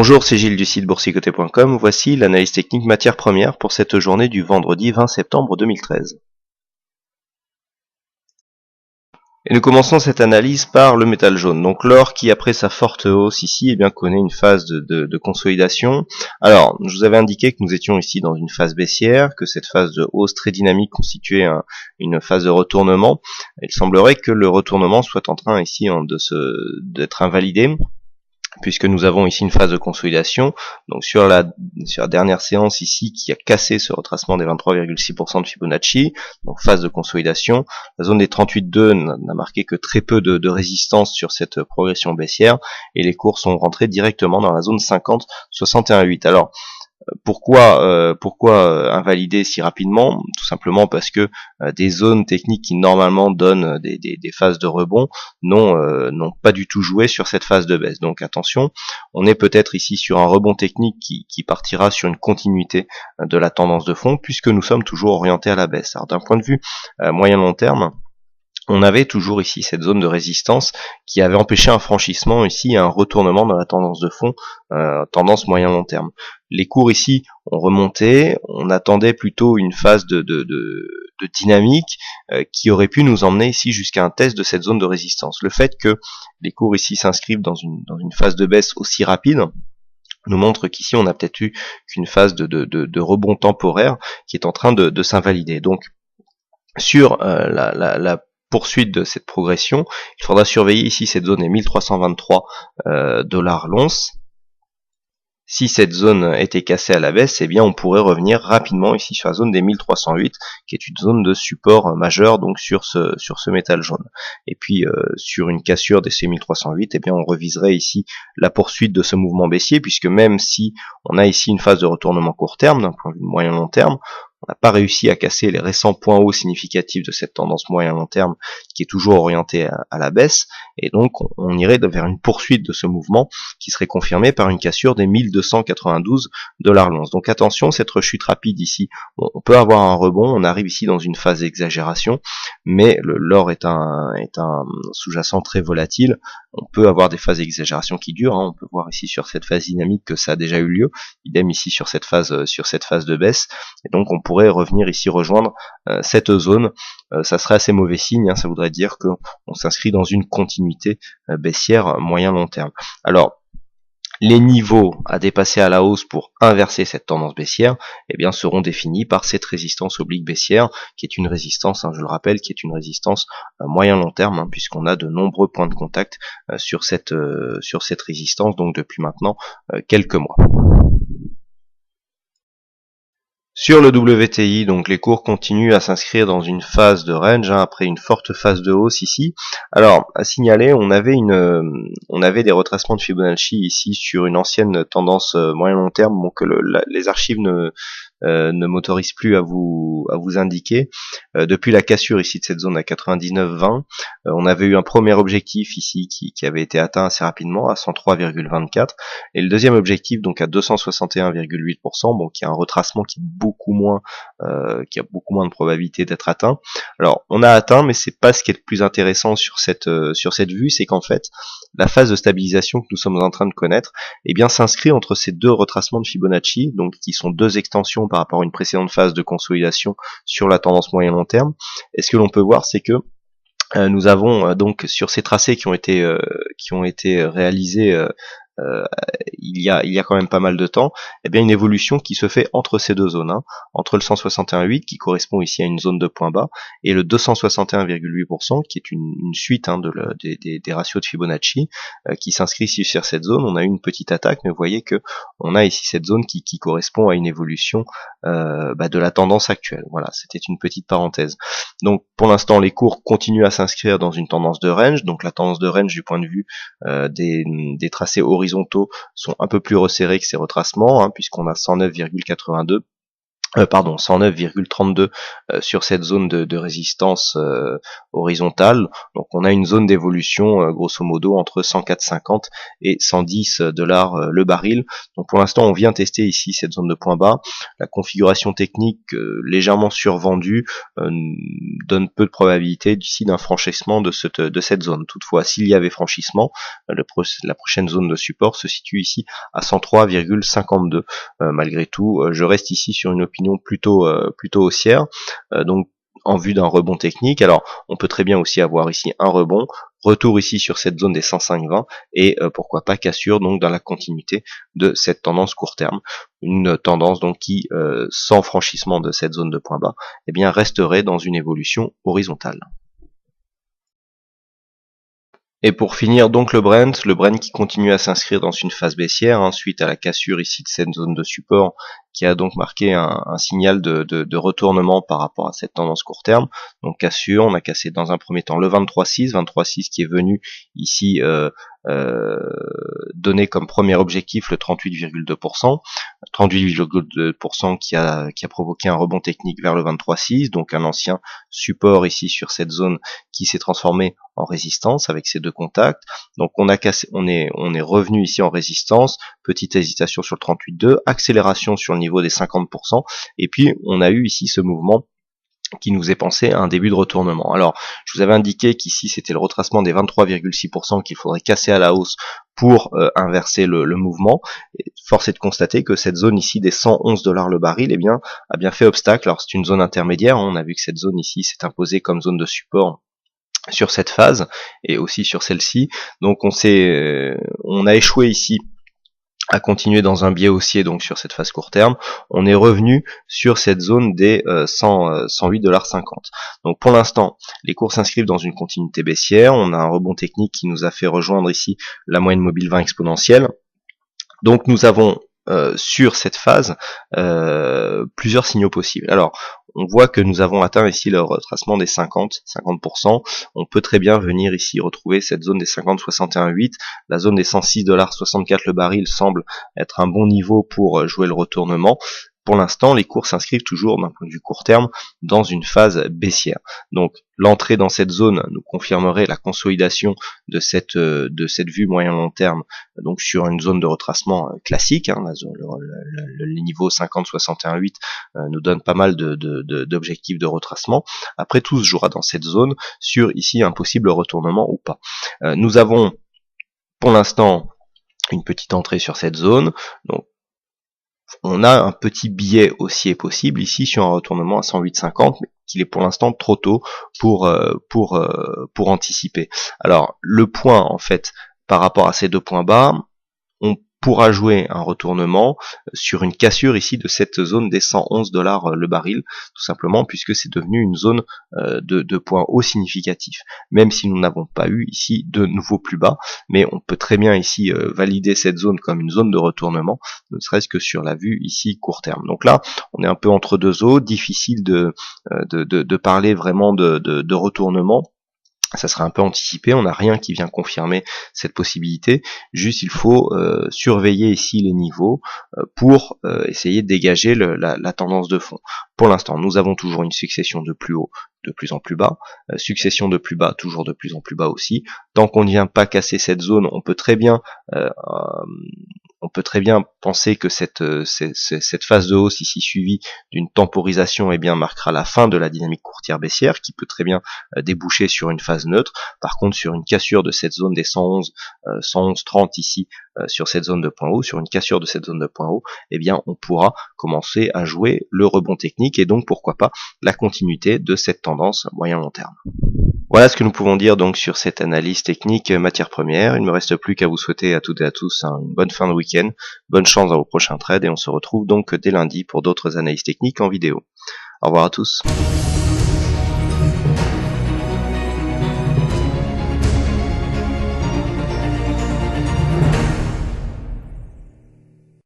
Bonjour, c'est Gilles du site boursicoté.com. Voici l'analyse technique matières premières pour cette journée du vendredi 20 septembre 2013. Et nous commençons cette analyse par le métal jaune. Donc l'or qui, après sa forte hausse ici, connaît une phase de consolidation. Alors, je vous avais indiqué que nous étions ici dans une phase baissière, que cette phase de hausse très dynamique constituait une phase de retournement. Il semblerait que le retournement soit en train ici d'être invalidé, puisque nous avons ici une phase de consolidation, donc sur la dernière séance ici, qui a cassé ce retracement des 23,6% de Fibonacci, donc phase de consolidation. La zone des 38,2 n'a marqué que très peu de résistance sur cette progression baissière, et les cours sont rentrés directement dans la zone 50, 61,8. Alors, pourquoi invalider si rapidement? Tout simplement parce que des zones techniques qui normalement donnent des phases de rebond n'ont pas du tout joué sur cette phase de baisse. Donc attention, on est peut-être ici sur un rebond technique qui partira sur une continuité de la tendance de fond, puisque nous sommes toujours orientés à la baisse. Alors d'un point de vue moyen-long terme, on avait toujours ici cette zone de résistance qui avait empêché un franchissement ici et un retournement dans la tendance de fond, tendance moyen-long terme. Les cours ici ont remonté, on attendait plutôt une phase de dynamique qui aurait pu nous emmener ici jusqu'à un test de cette zone de résistance. Le fait que les cours ici s'inscrivent dans une phase de baisse aussi rapide nous montre qu'ici on a peut-être eu qu'une phase de rebond temporaire qui est en train de s'invalider. Donc sur la poursuite de cette progression, il faudra surveiller ici cette zone est 1323 $ l'once. Si cette zone était cassée à la baisse, on pourrait revenir rapidement ici sur la zone des 1308, qui est une zone de support majeur donc sur ce métal jaune. Et puis sur une cassure de ces 1308, on reviserait ici la poursuite de ce mouvement baissier, puisque même si on a ici une phase de retournement court terme, d'un point de vue moyen-long terme, on n'a pas réussi à casser les récents points hauts significatifs de cette tendance moyen-long terme qui est toujours orientée à la baisse, et donc on irait vers une poursuite de ce mouvement qui serait confirmée par une cassure des 1292 $ l'once. Donc attention, cette rechute rapide ici, on peut avoir un rebond, on arrive ici dans une phase d'exagération, mais l'or est un sous-jacent très volatile, on peut avoir des phases d'exagération qui durent, on peut voir ici sur cette phase dynamique que ça a déjà eu lieu, idem ici sur cette phase de baisse, et donc on pourrait revenir ici rejoindre cette zone. Ça serait assez mauvais signe, ça voudrait dire qu'on s'inscrit dans une continuité baissière moyen-long terme. Alors, les niveaux à dépasser à la hausse pour inverser cette tendance baissière, seront définis par cette résistance oblique baissière, qui est une résistance, je le rappelle, qui est une résistance moyen-long terme, puisqu'on a de nombreux points de contact sur cette résistance, donc depuis maintenant quelques mois. Sur le WTI, donc les cours continuent à s'inscrire dans une phase de range après une forte phase de hausse ici. Alors, à signaler, on avait des retracements de Fibonacci ici sur une ancienne tendance moyen-long terme, que les archives ne m'autorise plus à vous indiquer. Depuis la cassure ici de cette zone à 99,20, on avait eu un premier objectif ici qui avait été atteint assez rapidement à 103,24, et le deuxième objectif donc à 261,8%, qui a un retracement qui a beaucoup moins de probabilité d'être atteint. Alors on a atteint, mais c'est pas ce qui est le plus intéressant sur cette vue, c'est qu'en fait la phase de stabilisation que nous sommes en train de connaître s'inscrit entre ces deux retracements de Fibonacci, donc qui sont deux extensions par rapport à une précédente phase de consolidation sur la tendance moyen-long terme. Et ce que l'on peut voir, c'est que nous avons donc sur ces tracés qui ont été réalisés il y a quand même pas mal de temps, une évolution qui se fait entre ces deux zones, entre le 161,8 qui correspond ici à une zone de point bas et le 261,8% qui est une suite des ratios de Fibonacci qui s'inscrit ici sur cette zone. On a eu une petite attaque, mais vous voyez que on a ici cette zone qui correspond à une évolution de la tendance actuelle. Voilà, c'était une petite parenthèse. Donc pour l'instant les cours continuent à s'inscrire dans une tendance de range, donc la tendance de range du point de vue des tracés horizontaux sont un peu plus resserrés que ces retracements, puisqu'on a 109,82 109,32 sur cette zone de résistance horizontale. Donc on a une zone d'évolution grosso modo entre 104,50 et 110 $ le baril. Donc pour l'instant on vient tester ici cette zone de point bas. La configuration technique légèrement survendue donne peu de probabilité d'ici d'un franchissement de cette zone. Toutefois, s'il y avait franchissement, la prochaine zone de support se situe ici à 103,52. Malgré tout, je reste ici sur une opinion plutôt haussière, donc en vue d'un rebond technique. Alors on peut très bien aussi avoir ici un rebond, retour ici sur cette zone des 105,20 et pourquoi pas cassure donc dans la continuité de cette tendance court terme, une tendance donc qui sans franchissement de cette zone de point bas, eh bien resterait dans une évolution horizontale. Et pour finir donc le Brent qui continue à s'inscrire dans une phase baissière, suite à la cassure ici de cette zone de support qui a donc marqué un signal de retournement par rapport à cette tendance court terme. Donc cassure, on a cassé dans un premier temps le 23,6 qui est venu ici donner comme premier objectif le 38,2%, 38,2% qui a provoqué un rebond technique vers le 23,6, donc un ancien support ici sur cette zone qui s'est transformé en résistance avec ces deux contacts. Donc on est revenu ici en résistance, petite hésitation sur le 38,2, accélération sur le niveau des 50%, et puis on a eu ici ce mouvement qui nous est pensé à un début de retournement. Alors, je vous avais indiqué qu'ici c'était le retracement des 23,6% qu'il faudrait casser à la hausse pour inverser le mouvement. Et force est de constater que cette zone ici des 111 $ le baril, a bien fait obstacle. Alors c'est une zone intermédiaire, on a vu que cette zone ici s'est imposée comme zone de support sur cette phase et aussi sur celle-ci. Donc on a échoué ici à continuer dans un biais haussier donc sur cette phase court terme. On est revenu sur cette zone des 108,50 $. Donc pour l'instant, les cours s'inscrivent dans une continuité baissière. On a un rebond technique qui nous a fait rejoindre ici la moyenne mobile 20 exponentielle. Donc nous avons sur cette phase plusieurs signaux possibles. Alors on voit que nous avons atteint ici le retracement des 50%. On peut très bien venir ici retrouver cette zone des 50,61,8. La zone des 106,64 $ le baril semble être un bon niveau pour jouer le retournement. Pour l'instant, les cours s'inscrivent toujours d'un point de vue court terme dans une phase baissière. Donc l'entrée dans cette zone nous confirmerait la consolidation de cette vue moyen-long terme, donc sur une zone de retracement classique. Le niveau 50,61,8 nous donne pas mal d'objectifs de retracement. Après, tout se jouera dans cette zone sur ici un possible retournement ou pas. Nous avons pour l'instant une petite entrée sur cette zone, donc on a un petit biais haussier possible ici sur un retournement à 108,50, mais qu'il est pour l'instant trop tôt pour anticiper. Alors le point en fait par rapport à ces deux points bas, on pourra jouer un retournement sur une cassure ici de cette zone des 111 $ le baril, tout simplement puisque c'est devenu une zone de points hauts significatifs, même si nous n'avons pas eu ici de nouveaux plus bas, mais on peut très bien ici valider cette zone comme une zone de retournement, ne serait-ce que sur la vue ici court terme. Donc là, on est un peu entre deux eaux, difficile de parler vraiment de retournement. Ça serait un peu anticipé, on n'a rien qui vient confirmer cette possibilité, juste il faut surveiller ici les niveaux pour essayer de dégager la tendance de fond. Pour l'instant, nous avons toujours une succession de plus haut, de plus en plus bas, succession de plus bas, toujours de plus en plus bas aussi. Tant qu'on ne vient pas casser cette zone, on peut très bien penser que cette phase de hausse ici suivie d'une temporisation marquera la fin de la dynamique courtière baissière qui peut très bien déboucher sur une phase neutre. Par contre, sur une cassure de cette zone des 111,30 ici sur cette zone de point haut, sur une cassure de cette zone de point haut, on pourra commencer à jouer le rebond technique et donc pourquoi pas la continuité de cette tendance moyen-long terme. Voilà ce que nous pouvons dire donc sur cette analyse technique matière première. Il ne me reste plus qu'à vous souhaiter à toutes et à tous une bonne fin de week-end, bonne chance dans vos prochains trades et on se retrouve donc dès lundi pour d'autres analyses techniques en vidéo. Au revoir à tous.